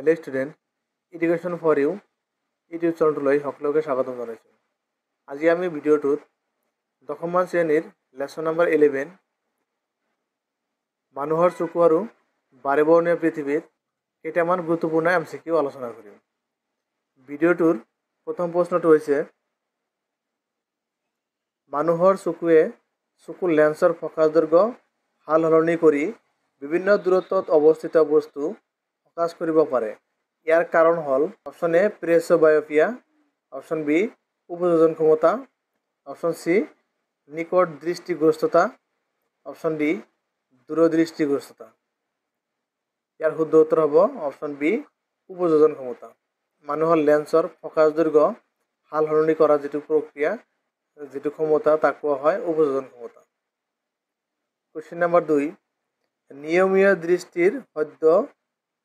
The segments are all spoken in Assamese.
Hello' student, education for you YouTube চেনেলটোলৈ সকলোকে স্বাগতম জনাইছোঁ। আজি আমি ভিডিঅ'টোত দশমমান শ্ৰেণীৰ লেচন নম্বৰ 11 মানুহৰ চকু আৰু বাৰেবৰণীয়া পৃথিৱীত কেইটামান গুৰুত্বপূৰ্ণ MCQ আলোচনা কৰিম। ভিডিঅ'টোৰ প্ৰথম প্ৰশ্নটো হৈছে, মানুহৰ চকুৱে চকুৰ লেন্সৰ ফ'কাছ দৈৰ্ঘ্য সাল সলনি কৰি বিভিন্ন দূৰত্বত অৱস্থিত বস্তু ফ'কাছ কৰিব পাৰে। ইয়াৰ কাৰণ হ'ল অপশ্যন এ প্ৰেছবায়োপিয়া, অপশ্যন বি উপযোজন ক্ষমতা, অপশ্যন চি নিকট দৃষ্টিগ্ৰস্ততা, অপশ্যন ডি দূৰদৃষ্টিগ্ৰস্ততা। ইয়াৰ শুদ্ধ উত্তৰ হ'ব অপশ্যন বি উপযোজন ক্ষমতা। মানুহৰ লেন্সৰ ফ'কাছ দৈৰ্ঘ্য সাল সলনি কৰা যিটো প্ৰক্ৰিয়া, যিটো ক্ষমতা, তাক কোৱা হয় উপযোজন ক্ষমতা। কুৱেশ্যন নম্বৰ 2, নিয়মীয়া দৃষ্টিৰ সদ্য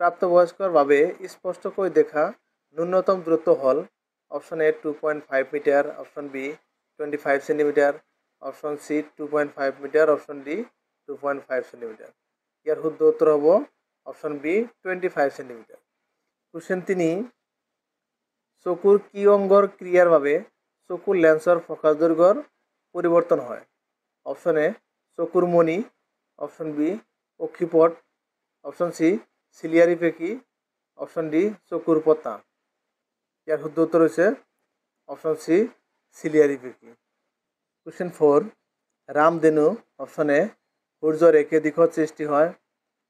প্ৰাপ্তবয়স্কৰ বাবে স্পষ্টকৈ দেখা ন্যূনতম দূৰত্ব হ'ল option a 2.5 metre, option b 25 centimetre, option c 2.5 metre, option d 2.5 centimetre. ইয়াৰ শুদ্ধ উত্তৰ হ'ব অপশ্যন বি 25 সেন্টিমিটাৰ। কুৱেশ্যন 3, চকুৰ কি অংগৰ ক্ৰিয়াৰ বাবে চকুৰ লেন্সৰ ফ'কাছ দৈৰ্ঘ্যৰ পৰিৱৰ্তন হয়? অপশ্যন এ চকুৰ মণি, অপশ্যন বি অক্ষিপট, অপশ্যন চি চিলিয়াৰী পেশী, অপশ্যন ডি চকুৰ পতা। ইয়াৰ শুদ্ধ উত্তৰ হৈছে অপশ্যন চি চিলিয়াৰী পেশী। কুৱেশ্যন 4, ৰামধেনু, অপশ্যন এ সূৰ্যৰ একে দিশত সৃষ্টি হয়,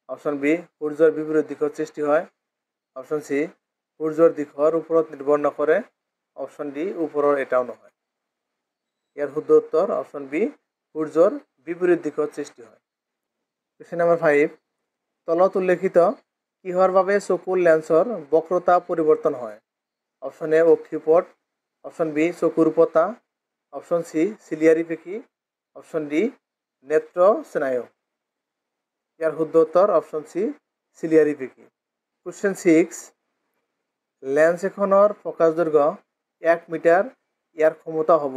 অপশ্যন বি সূৰ্যৰ বিপৰীত দিশত সৃষ্টি হয়, অপশ্যন চি সূৰ্যৰ দিশৰ ওপৰত নিৰ্ভৰ নকৰে, অপশ্যন ডি ওপৰৰ এটাও নহয়। ইয়াৰ শুদ্ধ উত্তৰ অপশ্যন বি সূৰ্যৰ বিপৰীত দিশত সৃষ্টি হয়। কুৱেশ্যন নম্বৰ 5, তলত উল্লেখিত কিহৰ বাবে চকুৰ লেন্সৰ বক্ৰতা পৰিৱৰ্তন হয়? অপশ্যন এ অক্ষিপট, অপশ্যন বি চকুৰ পতা, অপশ্যন চি চিলিয়াৰী পেশী, অপশ্যন ডি নেত্ৰ স্নায়ু। ইয়াৰ শুদ্ধ উত্তৰ অপশ্যন চি চিলিয়াৰী পেশী। কুৱেশ্যন 6, লেন্স এখনৰ ফ'কাছ দৈৰ্ঘ্য 1 মিটাৰ, ইয়াৰ ক্ষমতা হ'ব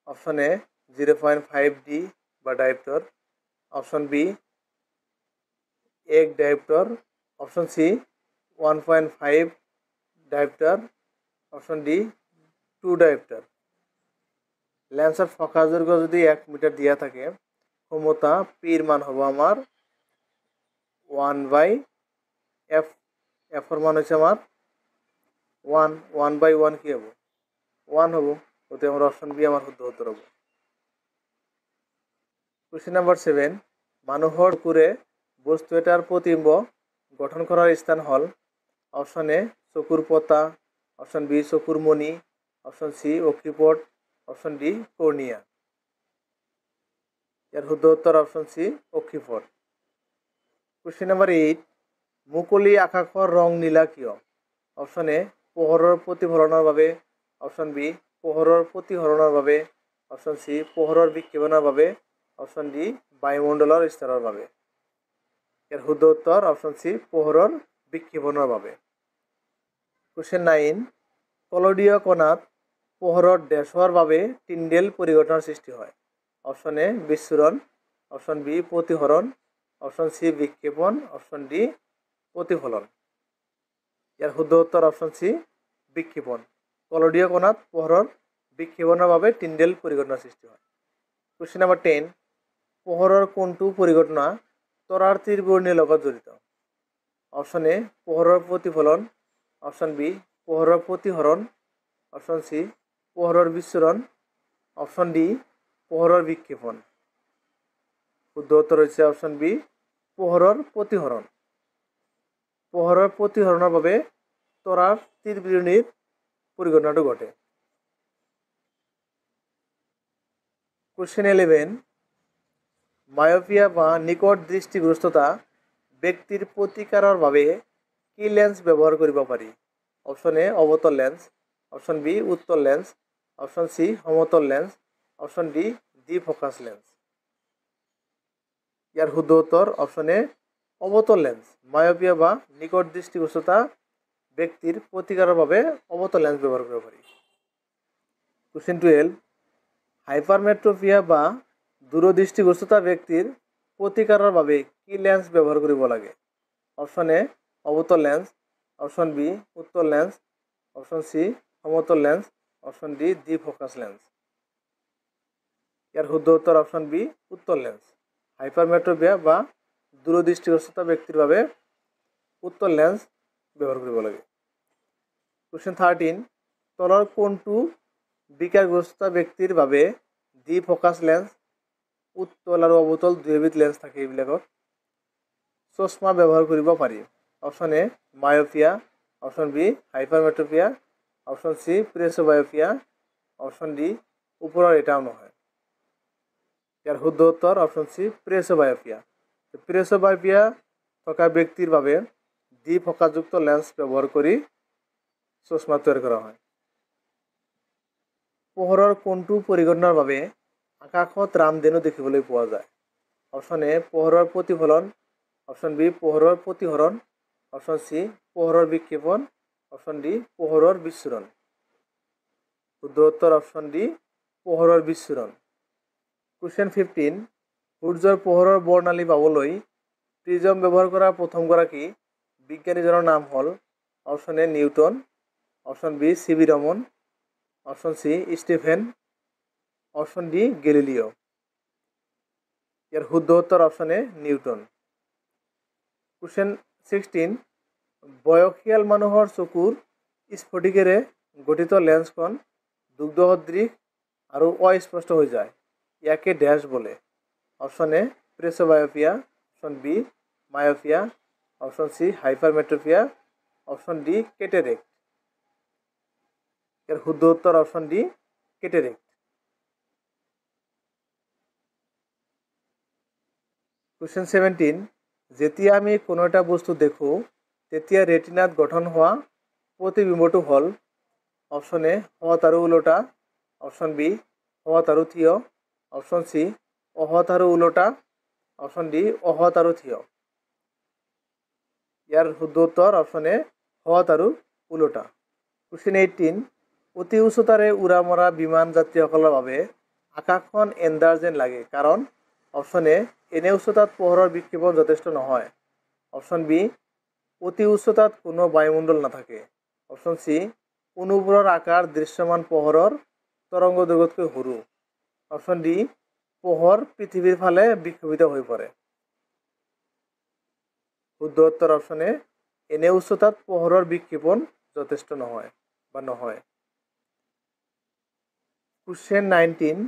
অপশ্যন এ 0.5 ডি বা dioptre, option b 1 dioptre, option c 1.5 dioptre, option d 2 dioptre. লেন্সৰ ফ'কাছ দৈৰ্ঘ্য যদি 1 মিটাৰ দিয়া থাকে, ক্ষমতা পিৰ মান হ'ব আমাৰ 1/f, এফৰ মান হৈছে আমাৰ 1/1 কি হ'ব? 1 হ'ব। গতিকে আমাৰ অপশ্যন বি আমাৰ শুদ্ধ উত্তৰ হ'ব। কুৱেশ্যন নম্বৰ 7, মানুহৰ চকুৰে বস্তু এটাৰ প্ৰতিবিম্ব গঠন কৰাৰ স্থান হ'ল অপশ্যন এ চকুৰ পতা, অপশ্যন বি চকুৰ মণি, অপশ্যন চি অক্ষিপট, অপশ্যন ডি কৰ্ণিয়া। ইয়াৰ শুদ্ধ উত্তৰ অপশ্যন চি অক্ষিপট। কুৱেশ্যন নম্বৰ 8, মুকলি আকাশৰ ৰং নীলা কিয়? অপশ্যন এ পোহৰৰ প্ৰতিফলনৰ বাবে, অপশ্যন বি পোহৰৰ প্ৰতিসৰণৰ বাবে, অপশ্যন চি পোহৰৰ বিক্ষেপণৰ বাবে, অপশ্যন ডি বায়ুমণ্ডলৰ স্তৰৰ বাবে। ইয়াৰ শুদ্ধ উত্তৰ অপশ্যন চি পোহৰৰ বিক্ষেপণৰ বাবে। কুৱেশ্যন 9, কলদীয় কণাত পোহৰৰ ডেছ হোৱাৰ বাবে টিণ্ডেল পৰিঘটনাৰ সৃষ্টি হয়? অপশ্যন এ বিচ্ছুৰণ, অপশ্যন বি প্ৰতিসৰণ, অপশ্যন চি বিক্ষেপণ, অপশ্যন ডি প্ৰতিফলন। ইয়াৰ শুদ্ধ উত্তৰ অপশ্যন চি বিক্ষেপণ। কলদীয় কণাত পোহৰৰ বিক্ষেপণৰ বাবে টিণ্ডেল পৰিঘটনাৰ সৃষ্টি হয়। কুৱেশ্যন নম্বৰ 10, পোহৰৰ কোনটো পৰিঘটনা তৰাৰ তীব্ৰবৰ্ণীৰ লগত জড়িত? অপশ্যন এ পোহৰৰ প্ৰতিফলন, অপশ্যন বি পোহৰৰ প্ৰতিসৰণ, অপশ্যন চি পোহৰৰ বিচ্ছুৰণ, অপশ্যন ডি পোহৰৰ বিক্ষেপণ। শুদ্ধ উত্তৰ হৈছে অপশ্যন বি পোহৰৰ প্ৰতিসৰণ। পোহৰৰ প্ৰতিসৰণৰ বাবে তৰাৰ তীব্ৰবৰ্ণীৰ পৰিঘটনাটো ঘটে। কুৱেশ্যন 11, মায়োপিয়া বা নিকট দৃষ্টিগ্ৰস্ততা ব্যক্তিৰ প্ৰতিকাৰৰ বাবে কি লেন্স ব্যৱহাৰ কৰিব পাৰি? অপশ্যন এ অৱতল লেন্স, অপশ্যন বি উত্তল লেন্স, অপশ্যন চি সমতল লেন্স, অপশ্যন ডি দ্বি-ফ'কাছ লেন্স। ইয়াৰ শুদ্ধ উত্তৰ অপশ্যন এ অৱতল লেন্স। মায়োপিয়া বা নিকট দৃষ্টিগ্ৰস্ততা ব্যক্তিৰ প্ৰতিকাৰৰ বাবে অৱতল লেন্স ব্যৱহাৰ কৰিব পাৰি। কুৱেশ্যন 12, হাইপাৰমেট্ৰপিয়া বা দূৰদৃষ্টিগ্ৰস্ততা ব্যক্তিৰ প্ৰতিকাৰৰ বাবে কি লেন্স ব্যৱহাৰ কৰিব লাগে? অপশ্যন এ অৱতল লেন্স, অপশন বি উত্তল লেন্স, অপশন সি সমতল লেন্স, অপশন ডি দ্বি ফোকাস লেন্স। এর শুদ্ধ উত্তর অপশন বি উত্তল লেন্স। হাইপারমেট্রোপিয়া বা দূরদৃষ্টিগ্রস্ততা ব্যক্তির বাবে উত্তল লেন্স ব্যবহার কৰিব লাগে। কোশ্চেন 13, তলৰ কোনটো বিকাৰগ্ৰস্ততা ব্যক্তিৰ বাবে দ্বি ফোকাস লেন্স, উত্তল আৰু অবতল দুয়োবিধ লেন্স থাকে এইবিলাকত চশমা ব্যৱহাৰ কৰিব পাৰি? Option A myopia, option B hypermetropia, option C presbyopia, option D ওপৰৰ এটাও নহয়। ইয়াৰ শুদ্ধ উত্তৰ অপশন সি প্ৰেছোবায়োপিয়া। প্ৰেছোবায়োপিয়া থকা ব্যক্তিৰ বাবে দ্বি ফোকাসযুক্ত লেন্স ব্যৱহাৰ কৰি চশমা তৈয়াৰ কৰা হয়। পোহৰৰ কোনটো পৰিঘটনাৰ বাবে আকাশত ৰামধেনু দেখিবলৈ পোৱা যায়? অপশন এ পোহৰৰ প্ৰতিফলন, অপশন বি পোহৰৰ প্ৰতিহৰণ, অপশন সি পোহৰৰ বিক্ষেপণ, অপশন ডি পোহৰৰ বিচ্ছুৰণ। শুদ্ধ উত্তৰ অপশন ডি পোহৰৰ বিচ্ছুৰণ। কোশ্চেন 15, সূৰ্যৰ পোহৰৰ বৰ্ণালী পাবলৈ প্ৰিজম ব্যৱহাৰ কৰা প্ৰথমগৰাকী বিজ্ঞানীজনৰ নাম হ'ল option A Newton, option B C V Raman, option C Stephen, option D Galileo. এর শুদ্ধ উত্তর অপশন এ নিউটন। কোশ্চেন 16, বয়সীয়াল মানুহৰ চকুৰ স্ফটিকেৰে গঠিত লেন্সখন দুগ্ধ সদৃশ আৰু অস্পষ্ট হৈ যায়, ইয়াকে ড্যাশ বলে? Option A presbyopia, option B myopia, option C hypermetropia, option D cataract. এর শুদ্ধ উত্তর অপশন ডি কেটেরেক্ট। কোশ্চেন 17, যেতিয়া আমি কোনো এটা বস্তু দেখোঁ তেতিয়া ৰেটিনাত গঠন হোৱা প্ৰতিবিম্বটো হ'ল অপশন এ সৎ আৰু ওলোটা, অপশন বি সৎ আৰু থিয়, অপশন সি অসৎ আৰু ওলোটা, অপশন ডি অসৎ আৰু থিয়। ইয়াৰ শুদ্ধ উত্তৰ অপশন এ সৎ আৰু ওলোটা। কোশ্চেন 18, অতি উচ্চতাৰে উৰা মৰা বিমান যাত্ৰীসকলৰ বাবে আকাশখন এন্ধাৰ যেন লাগে কাৰণ? অপশন এ এনে উচ্চতাত পোহৰৰ বিক্ষেপণ যথেষ্ট নহয়, অপশন বি অতি উচ্চতাত কোনো বায়ুমণ্ডল নাথাকে, অপশন সি অনুবোৰৰ আকাৰ দৃশ্যমান পোহৰৰ তৰংগ দৈৰ্ঘ্যতকৈ সৰু, অপশন ডি পোহৰ পৃথিৱীৰ ফালে বিক্ষেপিত হৈ পৰে। শুদ্ধ উত্তৰ অপশন এ এনে উচ্চতাত পোহৰৰ বিক্ষেপণ যথেষ্ট নহয় বা নহয়। কোশ্চেন 19,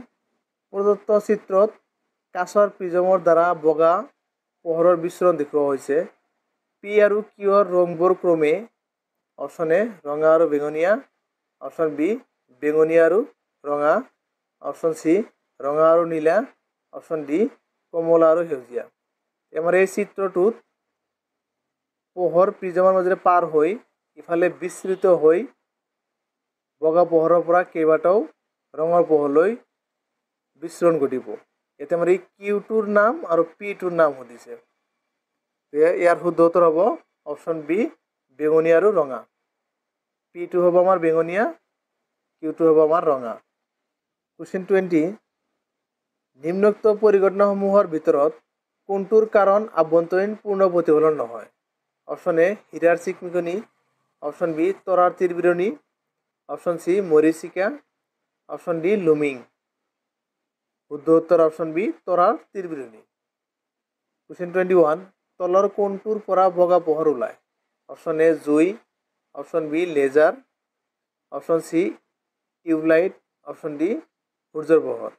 প্ৰদত্ত চিত্ৰত কাঁচৰ প্ৰিজমৰ দ্বাৰা বগা পোহৰৰ বিচ্ছুৰণ দেখুওৱা হৈছে। পি আৰু কিউৰ ৰংবোৰ ক্ৰমে অপশন এ ৰঙা আৰু বেঙুনীয়া, অপশন বি বেঙুনীয়া আৰু ৰঙা, অপশন সি ৰঙা আৰু নীলা, অপশন ডি কমলা আৰু সেউজীয়া। আমাৰ এই চিত্ৰটোত পোহৰ প্ৰিজমৰ মাজেৰে পাৰ হৈ ইফালে বিস্তৃত হৈ বগা পোহৰৰ পৰা কেইবাটাও ৰঙৰ পোহৰলৈ বিচ্ছুৰণ ঘটিব। এতিয়া আমাৰ এই কিউটোৰ নাম আৰু পিটোৰ নাম সুধিছে। ইয়াৰ শুদ্ধ উত্তৰ হ'ব অপশন বি বেঙুনীয়া আৰু ৰঙা। পিটো হ'ব আমাৰ বেঙুনীয়া, কিউটো হ'ব আমাৰ ৰঙা। কোশ্চেন 20, নিম্নোক্ত পৰিঘটনাসমূহৰ ভিতৰত কোনটোৰ কাৰণ আভ্যন্তৰীণ পূৰ্ণ প্ৰতিফলন নহয়? অপশন এ হীৰাৰ চিকমিকনি, অপশন বি তৰাৰ তীৰবিৰণী, অপশন সি মৰিচিকা, অপশন ডি লুমিং। শুদ্ধ উত্তৰ অপশন বি তৰাৰ তীৰবিৰণী। কোশ্চেন 21, তলৰ কোনটোৰ পৰা বগা পোহৰ ওলায়? অপশন এ জুই, অপশন বি লেজাৰ, অপশন সি টিউবলাইট, অপশন ডি সূৰ্যৰ পোহৰ।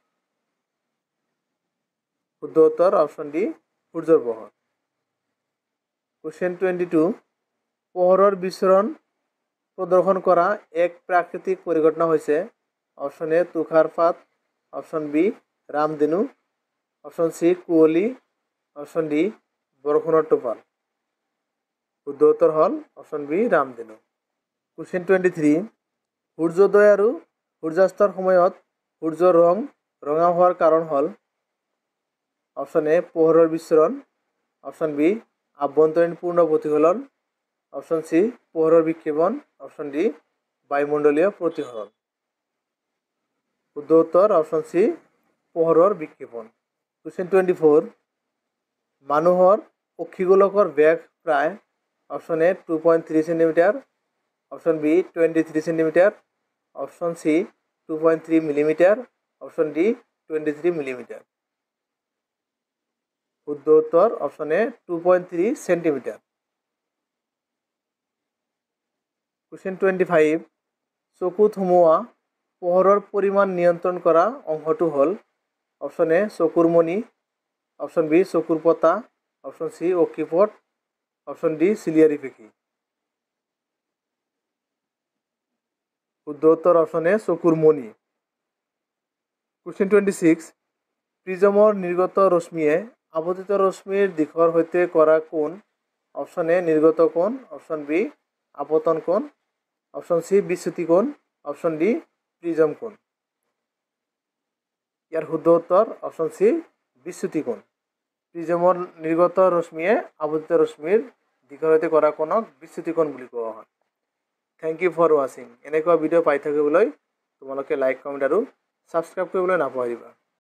শুদ্ধ উত্তৰ অপশন ডি সূৰ্যৰ পোহৰ। কোশ্চেন 22, পোহৰৰ বিচ্ছুৰণ প্ৰদৰ্শন কৰা এক প্ৰাকৃতিক পৰিঘটনা হৈছে অপশন এ তুষাৰপাত, অপশন বি ৰামধেনু, অপশন সি কুঁৱলী, অপশন ডি বৰষুণৰ টোপাল। শুদ্ধ উত্তৰ হ'ল অপশন বি ৰামধেনু। কোশ্চেন 23, সূৰ্যোদয় আৰু সূৰ্যাস্তৰ সময়ত সূৰ্যৰ ৰং ৰঙা হোৱাৰ কাৰণ হ'ল অপশন এ পোহৰৰ বিচ্ছুৰণ, অপশন বি আভ্যন্তৰীণ পূৰ্ণ প্ৰতিফলন, অপশন সি পোহৰৰ বিক্ষেপণ, অপশন ডি বায়ুমণ্ডলীয় প্ৰতিসৰণ। শুদ্ধ উত্তৰ অপশন সি পোহৰৰ বিক্ষেপণ। কোশ্চেন 24, মানুহৰ অক্ষিগোলকৰ বেগ প্ৰায় option A 2.3 centimetre, option B 23 centimetre, option C 2.3 millimetre, option D 23 millimetre. শুদ্ধ উত্তর অপশন এ 2.3 সেন্টিমিটার। কোশ্চেন 25, চকুত সুমোৱা পোহৰৰ পৰিমাণ নিয়ন্ত্ৰণ কৰা অংশটো হ'ল অপশন এ চকুৰ মণি, অপশন বি চকুৰ পতা, অপশন সি অক্ষিপট, অপশন ডি চিলিয়াৰি পেশী। শুদ্ধ উত্তৰ অপশন এ চকুৰ মণি। কোশ্চেন 26, প্ৰিজমৰ নিৰ্গত ৰশ্মিয়ে আপতিত ৰশ্মিৰ দিশৰ সৈতে কৰা কোণ? অপশন এ নিৰ্গত কোণ, অপশন বি আপতন কোণ, অপশন সি বিচ্যুতি কোণ, অপশন ডি প্রিজম কোণ। ইয়াৰ শুদ্ধ উত্তৰ অপশন সি বিচ্যুতি কোণ। প্ৰিজমৰ নিৰ্গত ৰশ্মিয়ে আপতিত ৰশ্মিৰ দিশৰ সৈতে কৰা কোণক বিচ্যুতি কোণ বুলি কোৱা হয়। থেংক ইউ ফৰ ৱাচিং। এনেকুৱা ভিডিঅ' পাই থাকিবলৈ তোমালোকে লাইক, কমেণ্ট আৰু ছাবস্ক্ৰাইব কৰিবলৈ নাপাহৰিবা।